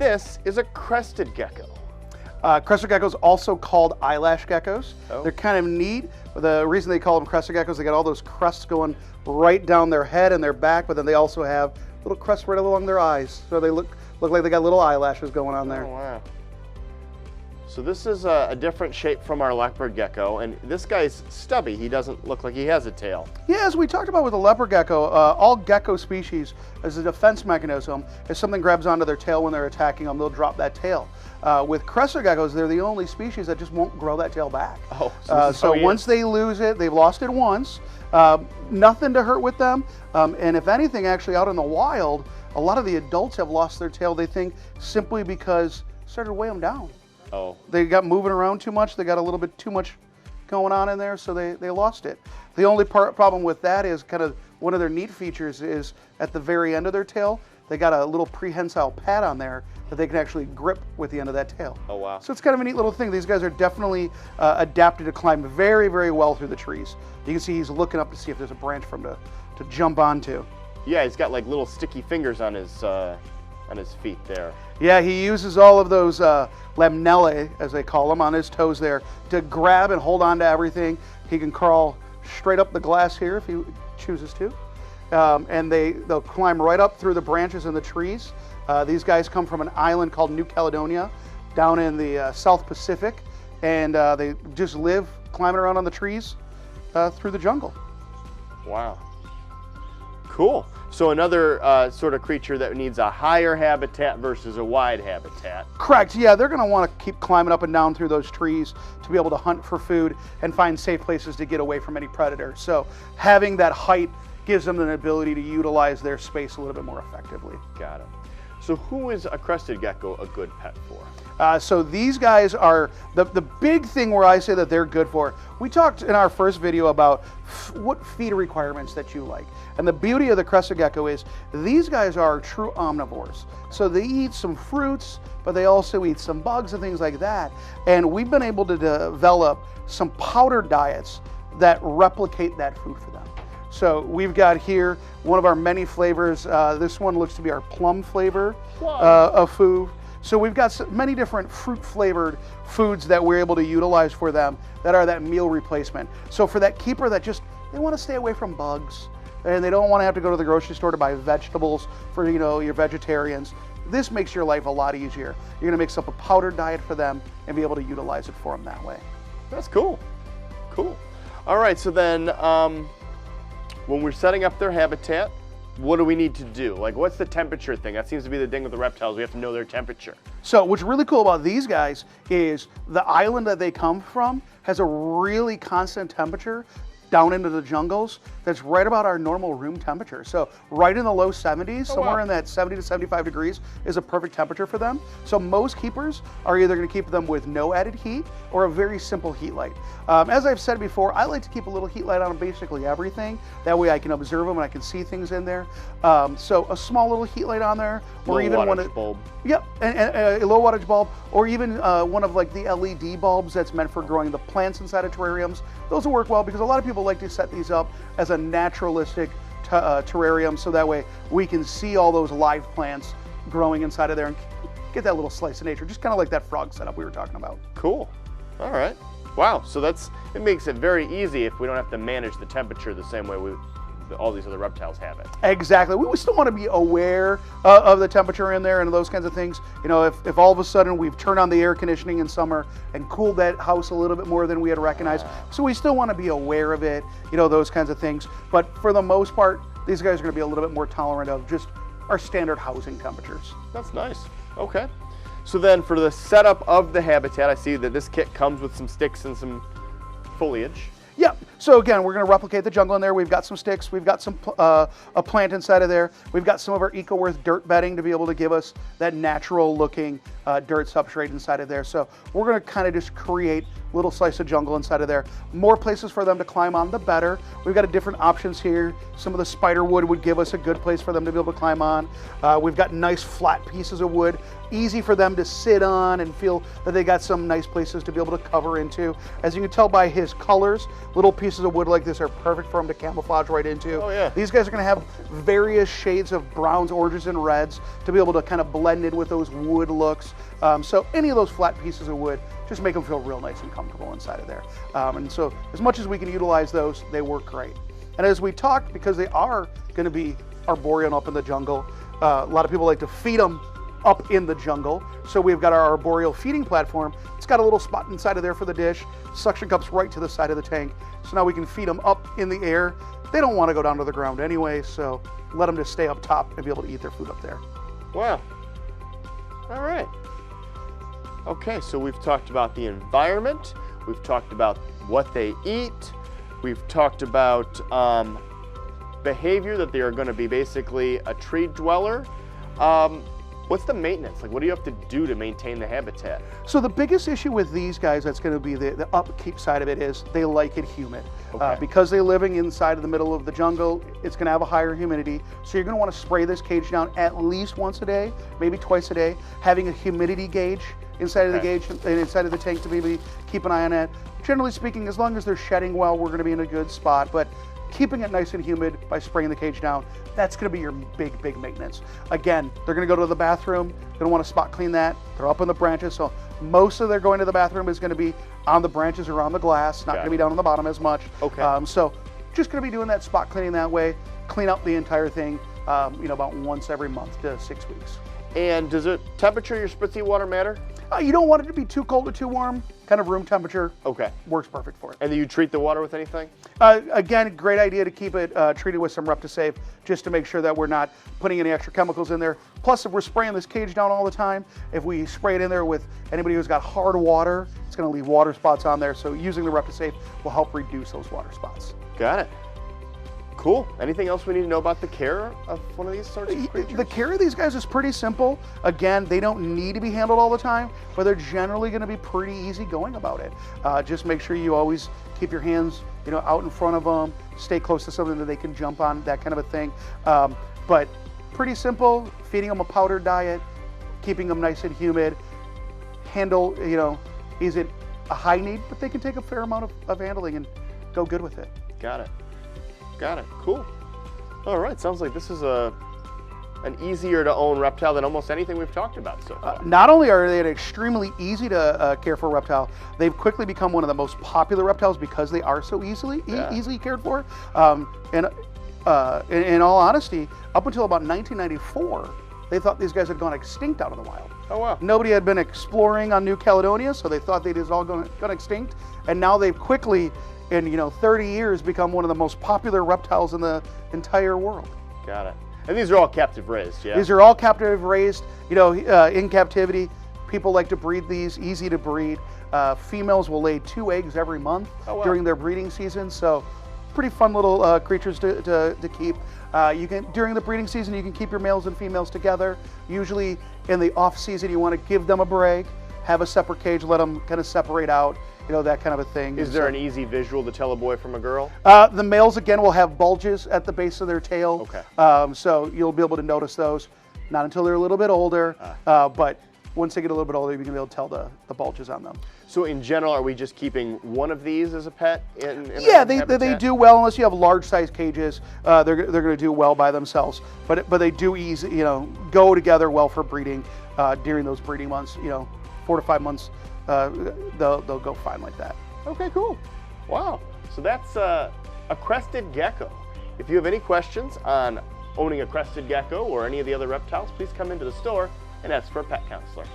this is a crested gecko. Crested geckos, also called eyelash geckos. Oh. They're kind of neat. The reason they call them crested geckos, they got all those crusts going right down their head and their back, but then they also have little crusts right along their eyes. So they look like they got little eyelashes going on there. Oh, wow. So this is a different shape from our leopard gecko, and this guy's stubby. He doesn't look like he has a tail. Yeah, as we talked about with the leopard gecko, all gecko species, as a defense mechanism, if something grabs onto their tail when they're attacking them, they'll drop that tail. With crested geckos, they're the only species that just won't grow that tail back. Oh, so once they lose it, they've lost it once. Nothing to hurt with them, and if anything, actually out in the wild, a lot of the adults have lost their tail, they think, simply because it started to weigh them down. Oh. They got moving around too much. They got a little bit too much going on in there, so they lost it. The only problem with that is kind of one of their neat features is at the very end of their tail, they got a little prehensile pad on there that they can actually grip with the end of that tail. Oh, wow. So it's kind of a neat little thing. These guys are definitely adapted to climb very, very well through the trees. You can see he's looking up to see if there's a branch for him to jump onto. Yeah, he's got like little sticky fingers on his feet there. Yeah, he uses all of those lamnellae, as they call them, on his toes there to grab and hold on to everything. He can crawl straight up the glass here if he chooses to. And they'll climb right up through the branches in the trees. These guys come from an island called New Caledonia down in the South Pacific, and they just live climbing around on the trees through the jungle. Wow. Cool. So another sort of creature that needs a higher habitat versus a wide habitat. Correct. Yeah, they're going to want to keep climbing up and down through those trees to be able to hunt for food and find safe places to get away from any predator. So having that height gives them an ability to utilize their space a little bit more effectively. Got it. So who is a crested gecko a good pet for? So these guys are the big thing where I say that they're good for. We talked in our first video about what feed requirements that you like. And the beauty of the crested gecko is these guys are true omnivores. So they eat some fruits, but they also eat some bugs and things like that. And we've been able to develop some powdered diets that replicate that food for them. So we've got here one of our many flavors. This one looks to be our plum flavor of food. So we've got many different fruit flavored foods that we're able to utilize for them that are that meal replacement. So for that keeper that just, they want to stay away from bugs and they don't want to have to go to the grocery store to buy vegetables for, you know, your vegetarians, this makes your life a lot easier. You're going to mix up a powdered diet for them and be able to utilize it for them that way. That's cool. Cool. All right, so then when we're setting up their habitat, what do we need to do? Like, what's the temperature thing? That seems to be the thing with the reptiles. We have to know their temperature. So what's really cool about these guys is the island that they come from has a really constant temperature down into the jungles that's right about our normal room temperature. So right in the low 70s, somewhere in that 70 to 75 degrees is a perfect temperature for them. So most keepers are either going to keep them with no added heat or a very simple heat light. As I've said before, I like to keep a little heat light on basically everything. That way I can observe them and I can see things in there. So a small little heat light on there, or even one bulb. Yep, and a low wattage bulb, or even one of like the LED bulbs that's meant for growing the plants inside of terrariums. Those will work well because a lot of people like to set these up as a naturalistic terrarium, so that way we can see all those live plants growing inside of there and get that little slice of nature, just kind of like that frog setup we were talking about. Cool. All right. Wow. So it makes it very easy if we don't have to manage the temperature the same way all these other reptiles have it. Exactly. We still want to be aware of the temperature in there and those kinds of things. You know, if all of a sudden we've turned on the air conditioning in summer and cooled that house a little bit more than we had recognized, so we still want to be aware of it, you know, those kinds of things. But for the most part, these guys are going to be a little bit more tolerant of just our standard housing temperatures. That's nice. Okay. So then for the setup of the habitat, I see that this kit comes with some sticks and some foliage. Yeah, so again, we're going to replicate the jungle in there. We've got some sticks, we've got some a plant inside of there. We've got some of our EcoWorth dirt bedding to be able to give us that natural looking dirt substrate inside of there. So we're going to kind of just create a little slice of jungle inside of there. More places for them to climb on, the better. We've got different options here. Some of the spider wood would give us a good place for them to be able to climb on. We've got nice flat pieces of wood, easy for them to sit on and feel that they got some nice places to be able to cover into. As you can tell by his colors, little pieces of wood like this are perfect for him to camouflage right into. Oh, yeah. These guys are going to have various shades of browns, oranges, and reds to be able to kind of blend in with those wood looks. So any of those flat pieces of wood, just make them feel real nice and comfortable inside of there. And so as much as we can utilize those, they work great. And as we talked, because they are going to be arboreal up in the jungle, a lot of people like to feed them up in the jungle. So we've got our arboreal feeding platform. It's got a little spot inside of there for the dish, suction cups right to the side of the tank. So now we can feed them up in the air. They don't want to go down to the ground anyway, so let them just stay up top and be able to eat their food up there. Wow. All right. Okay, so we've talked about the environment. We've talked about what they eat. We've talked about behavior, that they are going to be basically a tree dweller. What's the maintenance? Like, what do you have to do to maintain the habitat? So the biggest issue with these guys that's going to be the upkeep side of it is they like it humid. Okay. Because they're living inside of the middle of the jungle, it's going to have a higher humidity. So you're going to want to spray this cage down at least once a day, maybe twice a day, having a humidity gauge inside of the gauge and inside of the tank to maybe keep an eye on it. Generally speaking, as long as they're shedding well, we're going to be in a good spot. But keeping it nice and humid by spraying the cage down, that's going to be your big maintenance. Again, they're going to go to the bathroom. Going to want to spot clean that. They're up in the branches, so most of their going to the bathroom is going to be on the branches or on the glass, not going to be down on the bottom as much. Okay. So just going to be doing that spot cleaning that way. Clean out the entire thing, about once every month to 6 weeks. And does the temperature of your spritzy water matter? You don't want it to be too cold or too warm. Kind of room temperature. Okay. Works perfect for it. And do you treat the water with anything? Again, great idea to keep it treated with some ReptiSafe, just to make sure that we're not putting any extra chemicals in there. Plus, if we're spraying this cage down all the time, if we spray it in there with anybody who's got hard water, it's going to leave water spots on there. So using the ReptiSafe will help reduce those water spots. Got it. Cool. Anything else we need to know about the care of one of these sorts of creatures? The care of these guys is pretty simple. Again, they don't need to be handled all the time, but they're generally going to be pretty easy going about it. Just make sure you always keep your hands, out in front of them, stay close to something that they can jump on, that kind of a thing. But pretty simple, feeding them a powdered diet, keeping them nice and humid. Handle, isn't a high need, but they can take a fair amount of handling and go good with it. Got it. Got it. Cool. All right. Sounds like this is an easier to own reptile than almost anything we've talked about so far. Not only are they extremely easy to care for reptile, they've quickly become one of the most popular reptiles because they are so easily cared for. And in all honesty, up until about 1994, they thought these guys had gone extinct out of the wild. Oh, wow. Nobody had been exploring on New Caledonia, so they thought they'd just all gone extinct. And now they've quickly, in 30 years, become one of the most popular reptiles in the entire world. Got it. And these are all captive raised, yeah? These are all captive raised, in captivity. People like to breed these, easy to breed. Females will lay 2 eggs every month during their breeding season, so pretty fun little creatures to keep. During the breeding season, you can keep your males and females together. Usually in the off season, you want to give them a break, have a separate cage, let them kind of separate out, that kind of a thing. Is there an easy visual to tell a boy from a girl? The males, again, will have bulges at the base of their tail. Okay. So you'll be able to notice those. Not until they're a little bit older, but once they get a little bit older, you're going to be able to tell the bulges on them. So in general, are we just keeping one of these as a pet? Yeah, they do well unless you have large size cages. They're going to do well by themselves, but they do go together well for breeding during those breeding months. 4 to 5 months, they'll go fine like that. Okay, cool. Wow. So that's a crested gecko. If you have any questions on owning a crested gecko or any of the other reptiles, please come into the store and ask for a pet counselor.